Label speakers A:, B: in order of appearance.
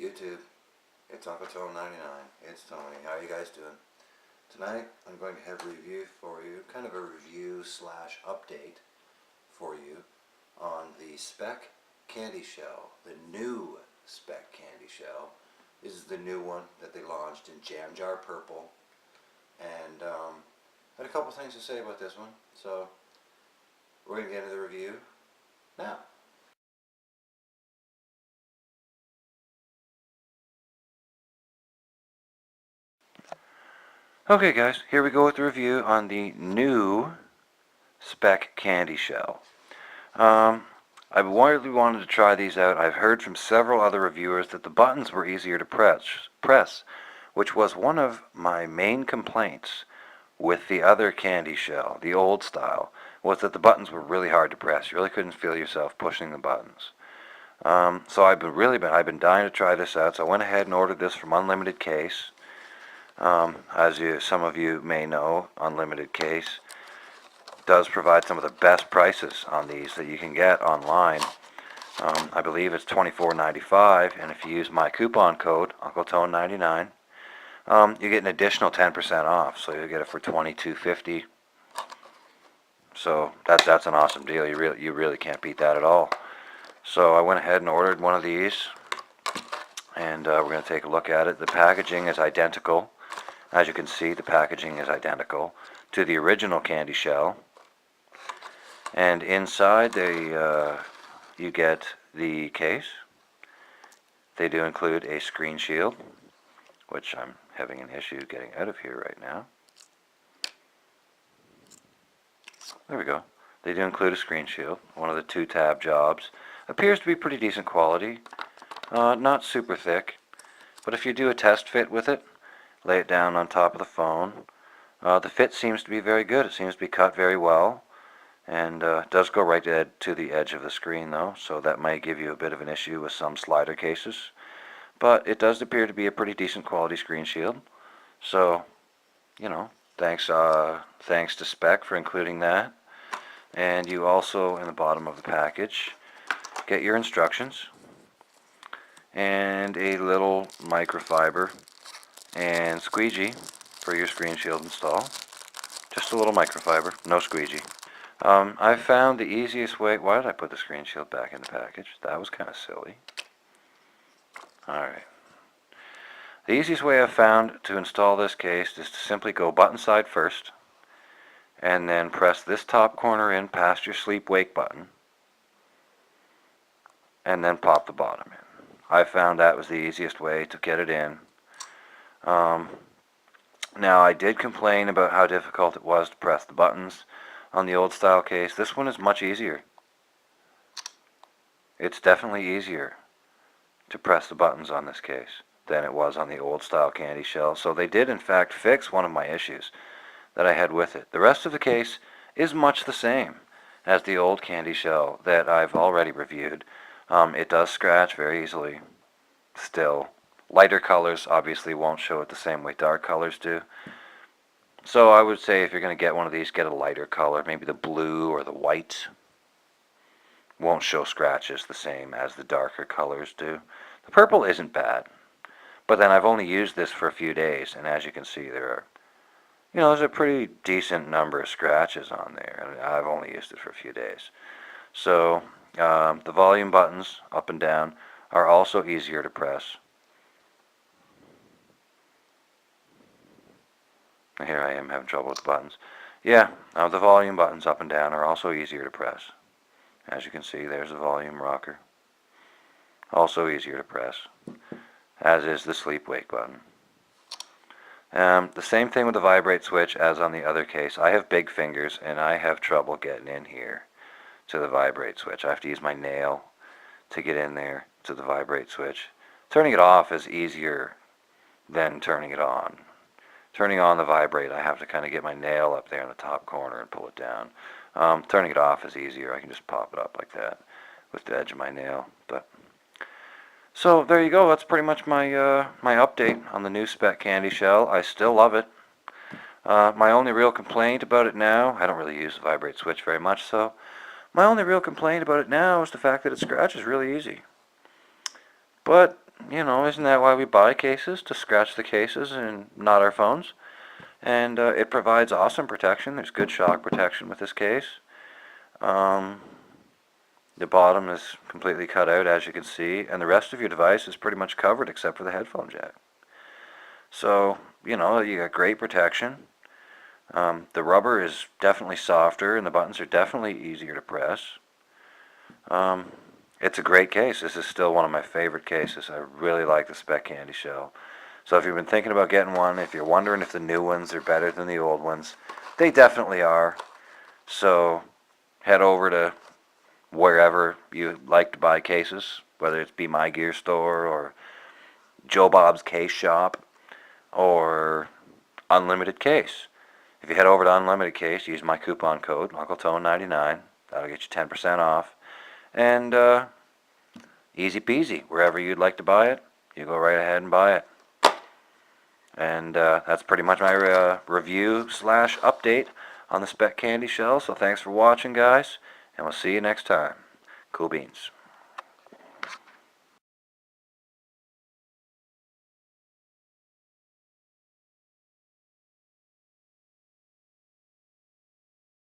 A: YouTube, it's Uncle Tone 99. It's Tony. How are you guys doing? Tonight I'm going to have a review for you, kind of a review slash update for you on the Speck Candyshell, the new Speck Candyshell. This is the new one that they launched in Jam Jar Purple, and I had a couple things to say about this one, so we're going to get into the review now. Okay guys, here we go with the review on the new Speck Candyshell. I've really wanted to try these out. I've heard from several other reviewers that the buttons were easier to press, which was one of my main complaints with the other Candyshell, the old style, was that the buttons were really hard to press. You really couldn't feel yourself pushing the buttons. So I've been dying to try this out, so I went ahead and ordered this from Unlimited Case. As some of you may know, Unlimited Case does provide some of the best prices on these that you can get online. I believe it's $24.95, and if you use my coupon code UncleTone99, you get an additional 10% off, so you get it for $22.50. So that's an awesome deal. You really can't beat that at all. So I went ahead and ordered one of these, and we're going to take a look at it. The packaging is identical. As you can see, the packaging is identical to the original Candyshell. And inside, you get the case. They do include a screen shield, which I'm having an issue getting out of here right now. There we go. They do include a screen shield, one of the 2-tab jobs. Appears to be pretty decent quality. Not super thick, but if you do a test fit with it, lay it down on top of the phone. The fit seems to be very good. It seems to be cut very well, and it does go right to the edge of the screen though, so that might give you a bit of an issue with some slider cases. But it does appear to be a pretty decent quality screen shield. So, you know, thanks to Speck for including that. And you also, in the bottom of the package, get your instructions and a little microfiber and squeegee for your screen shield install. Just a little microfiber, no squeegee. I found the easiest way. Why did I put the screen shield back in the package? That was kind of silly. Alright. The easiest way I've found to install this case is to simply go button side first, and then press this top corner in past your sleep-wake button, and then pop the bottom in. I found that was the easiest way to get it in. Now, I did complain about how difficult it was to press the buttons on the old style case. This one is much easier. It's definitely easier to press the buttons on this case than it was on the old style Candyshell. So they did in fact fix one of my issues that I had with it. The rest of the case is much the same as the old Candyshell that I've already reviewed. It does scratch very easily still. Lighter colors obviously won't show it the same way dark colors do. So I would say if you're going to get one of these, get a lighter color, maybe the blue or the white. Won't show scratches the same as the darker colors do. The purple isn't bad, but then I've only used this for a few days, and as you can see there's a pretty decent number of scratches on there, and I've only used it for a few days. So the volume buttons up and down are also easier to press. Here I am having trouble with the buttons. Yeah, the volume buttons up and down are also easier to press. As you can see, there's the volume rocker. Also easier to press, as is the sleep-wake button. The same thing with the vibrate switch as on the other case. I have big fingers, and I have trouble getting in here to the vibrate switch. I have to use my nail to get in there to the vibrate switch. Turning it off is easier than turning it on. Turning on the vibrate, I have to kind of get my nail up there in the top corner and pull it down. Turning it off is easier. I can just pop it up like that with the edge of my nail. So there you go. That's pretty much my update on the new Speck Candyshell. I still love it. My only real complaint about it now, I don't really use the vibrate switch very much, so my only real complaint about it now is the fact that it scratches really easy. But isn't that why we buy cases? To scratch the cases and not our phones. And it provides awesome protection. There's good shock protection with this case. Um, the bottom is completely cut out, as you can see, and the rest of your device is pretty much covered except for the headphone jack. So, you got great protection. The rubber is definitely softer, and the buttons are definitely easier to press. It's a great case. This is still one of my favorite cases. I really like the Speck Candyshell. So if you've been thinking about getting one, if you're wondering if the new ones are better than the old ones, they definitely are. So head over to wherever you like to buy cases, whether it's Be My Gear Store or Joe Bob's Case Shop or Unlimited Case. If you head over to Unlimited Case, use my coupon code, UncleTone99. That'll get you 10% off. And easy peasy. Wherever you'd like to buy it, you go right ahead and buy it. And that's pretty much my review / update on the Speck Candyshell. So thanks for watching, guys, and we'll see you next time. Cool beans.